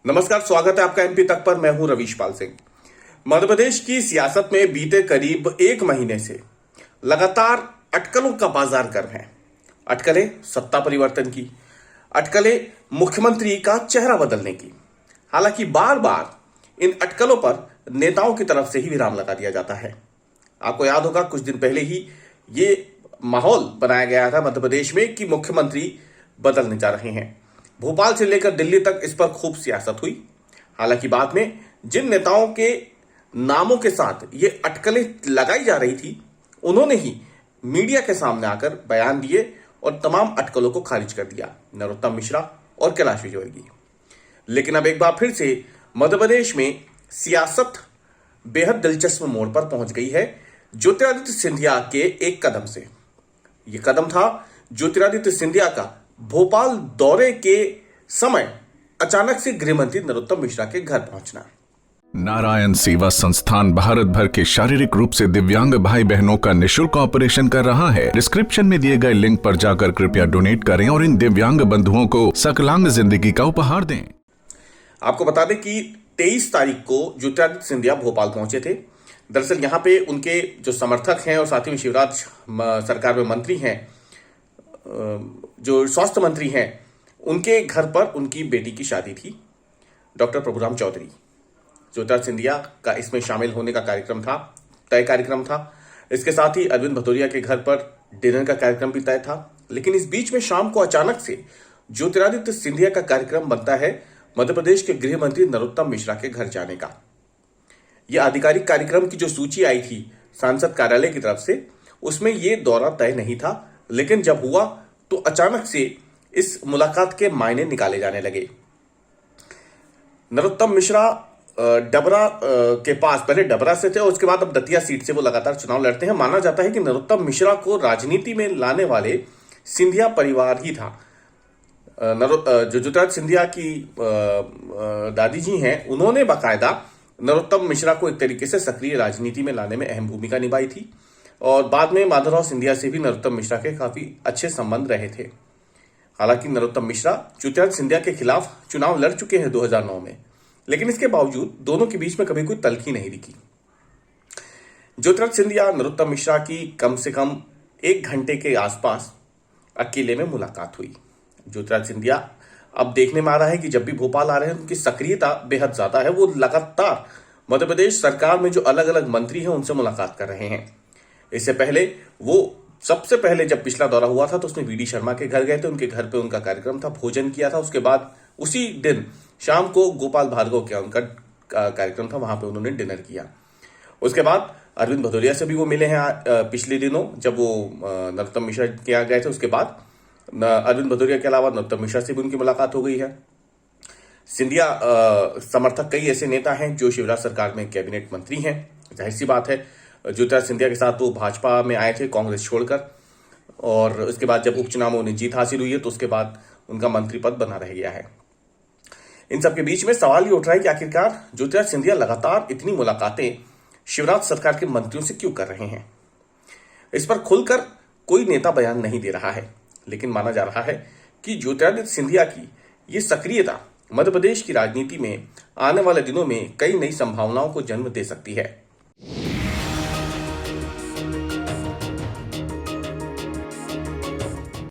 नमस्कार, स्वागत है आपका एमपी तक पर। मैं हूं रवीश पाल सिंह। मध्य प्रदेश की सियासत में बीते करीब एक महीने से लगातार अटकलों का बाजार गर्म है। अटकलें सत्ता परिवर्तन की, अटकलें मुख्यमंत्री का चेहरा बदलने की। हालांकि बार बार इन अटकलों पर नेताओं की तरफ से ही विराम लगा दिया जाता है। आपको याद होगा, कुछ दिन पहले ही ये माहौल बनाया गया था मध्य प्रदेश में कि मुख्यमंत्री बदलने जा रहे हैं। भोपाल से लेकर दिल्ली तक इस पर खूब सियासत हुई। हालांकि बाद में जिन नेताओं के नामों के साथ ये अटकलें लगाई जा रही थी, उन्होंने ही मीडिया के सामने आकर बयान दिए और तमाम अटकलों को खारिज कर दिया। नरोत्तम मिश्रा और कैलाश विजयवर्गीय। लेकिन अब एक बार फिर से मध्य प्रदेश में सियासत बेहद दिलचस्प मोड़ पर पहुंच गई है ज्योतिरादित्य सिंधिया के एक कदम से। यह कदम था ज्योतिरादित्य सिंधिया का भोपाल दौरे के समय अचानक से गृह मंत्री नरोत्तम मिश्रा के घर पहुंचना। नारायण सेवा संस्थान भारत भर के शारीरिक रूप से दिव्यांग भाई बहनों का निशुल्क ऑपरेशन कर रहा है। डिस्क्रिप्शन में दिए गए लिंक पर जाकर कृपया डोनेट करें और इन दिव्यांग बंधुओं को सकलांग जिंदगी का उपहार दें। आपको बता दें कि 23 तारीख को ज्योतिरादित्य सिंधिया भोपाल पहुंचे थे। दरअसल यहाँ पे उनके जो समर्थक हैं और साथ ही में शिवराज सरकार में मंत्री हैं, जो स्वास्थ्य मंत्री हैं, उनके घर पर उनकी बेटी की शादी थी। डॉक्टर प्रभुराम चौधरी, ज्योतिरादित्य सिंधिया का इसमें शामिल होने का कार्यक्रम था, तय कार्यक्रम था। इसके साथ ही अरविंद भदौरिया के घर पर डिनर का कार्यक्रम भी तय था। लेकिन इस बीच में शाम को अचानक से ज्योतिरादित्य सिंधिया का कार्यक्रम बनता है मध्य प्रदेश के गृह मंत्री नरोत्तम मिश्रा के घर जाने का। यह आधिकारिक कार्यक्रम की जो सूची आई थी सांसद कार्यालय की तरफ से, उसमें यह दौरा तय नहीं था। लेकिन जब हुआ तो अचानक से इस मुलाकात के मायने निकाले जाने लगे। नरोत्तम मिश्रा डबरा के पास, पहले डबरा से थे और उसके बाद अब दतिया सीट से वो लगातार चुनाव लड़ते हैं। माना जाता है कि नरोत्तम मिश्रा को राजनीति में लाने वाले सिंधिया परिवार ही था। जो ज्योतिरादित्य सिंधिया की दादी जी हैं, उन्होंने बाकायदा नरोत्तम मिश्रा को एक तरीके से सक्रिय राजनीति में लाने में अहम भूमिका निभाई थी। और बाद में माधवराव सिंधिया से भी नरोत्तम मिश्रा के काफी अच्छे संबंध रहे थे। हालांकि नरोत्तम मिश्रा ज्योतिरादित्य सिंधिया के खिलाफ चुनाव लड़ चुके हैं 2009 में, लेकिन इसके बावजूद दोनों के बीच में कभी कोई तल्खी नहीं दिखी। ज्योतिरादित्य सिंधिया नरोत्तम मिश्रा की कम से कम 1 घंटे के आसपास अकेले में मुलाकात हुई। ज्योतिरादित्य सिंधिया अब देखने में आ रहा है कि जब भी भोपाल आ रहे हैं, उनकी सक्रियता बेहद ज्यादा है। वो लगातार मध्य प्रदेश सरकार में जो अलग अलग मंत्री हैं उनसे मुलाकात कर रहे हैं। इससे पहले वो सबसे पहले जब पिछला दौरा हुआ था तो उसमें वीडी शर्मा के घर गए थे। उनके घर पे उनका कार्यक्रम था, भोजन किया था। उसके बाद उसी दिन शाम को गोपाल भार्गव के उनका कार्यक्रम था, वहां पे उन्होंने डिनर किया। उसके बाद अरविंद भदौरिया से भी वो मिले हैं पिछले दिनों, जब वो नरोत्तम मिश्रा के यहाँ गए थे। उसके बाद अरविंद भदौरिया के अलावा नरोत्तम मिश्रा से भी उनकी मुलाकात हो गई है। सिंधिया समर्थक कई ऐसे नेता हैं जो शिवराज सरकार में कैबिनेट मंत्री हैं। जाहिर सी बात है, ज्योतिरादित्य सिंधिया के साथ वो भाजपा में आए थे कांग्रेस छोड़कर, और उसके बाद जब उपचुनाव में उन्हें जीत हासिल हुई है तो उसके बाद उनका मंत्री पद बना रह गया है। इन सबके बीच में सवाल ये उठ रहा है कि आखिरकार ज्योतिरादित्य सिंधिया लगातार इतनी मुलाकातें शिवराज सरकार के मंत्रियों से क्यों कर रहे हैं। इस पर खुलकर कोई नेता बयान नहीं दे रहा है, लेकिन माना जा रहा है कि ज्योतिरादित्य सिंधिया की ये सक्रियता मध्य प्रदेश की राजनीति में आने वाले दिनों में कई नई संभावनाओं को जन्म दे सकती है।